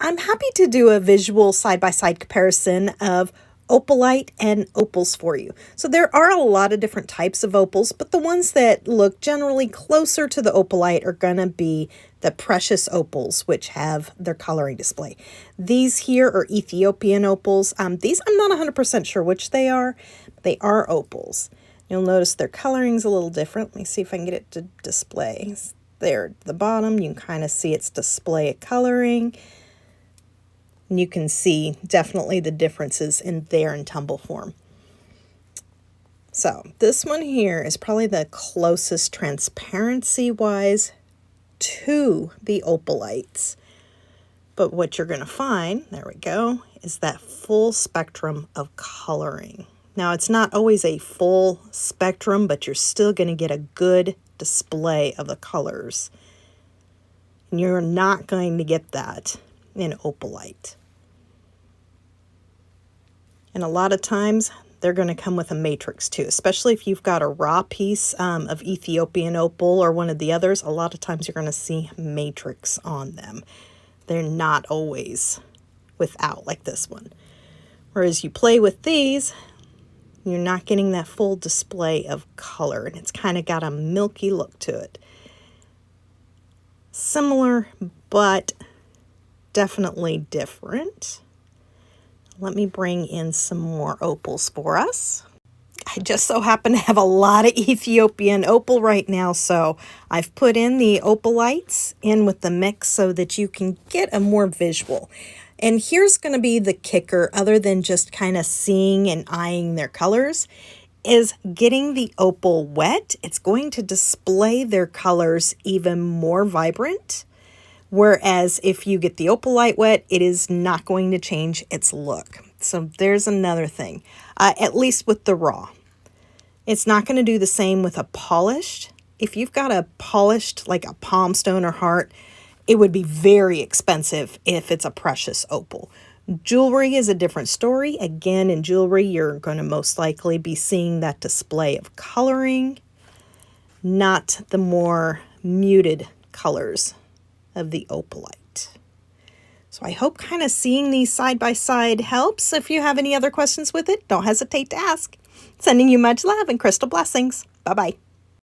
I'm happy to do a visual side-by-side comparison of opalite and opals for you. So there are a lot of different types of opals, but the ones that look generally closer to the opalite are going to be the precious opals, which have their coloring display. These here are Ethiopian opals. These I'm not 100% sure which they are, but they are opals. You'll notice their coloring's a little different. Let me see if I can get it to display. There at the bottom, you can kind of see its display coloring. And you can see definitely the differences in there in tumble form. So this one here is probably the closest transparency-wise to the opalites. But what you're going to find, there we go, is that full spectrum of coloring. Now, it's not always a full spectrum, but you're still going to get a good display of the colors. And you're not going to get that in opalite. And a lot of times they're going to come with a matrix too, especially if you've got a raw piece of Ethiopian opal or one of the others. A lot of times you're going to see matrix on them. They're not always without like this one. Whereas you play with these, you're not getting that full display of color, and it's kind of got a milky look to it. Similar, but definitely different. Let me bring in some more opals for us. I just so happen to have a lot of Ethiopian opal right now, so I've put in the opalites in with the mix so that you can get a more visual. And here's going to be the kicker, other than just kind of seeing and eyeing their colors, is getting the opal wet. It's going to display their colors even more vibrant. Whereas if you get the opalite wet, it is not going to change its look. So there's another thing, at least with the raw. It's not going to do the same with a polished. If you've got a polished, like a palm stone or heart, it would be very expensive if it's a precious opal. Jewelry is a different story. Again, in jewelry, you're going to most likely be seeing that display of coloring, not the more muted colors of the opalite. So I hope kind of seeing these side by side helps. If you have any other questions with it, don't hesitate to ask. Sending you much love and crystal blessings. Bye-bye.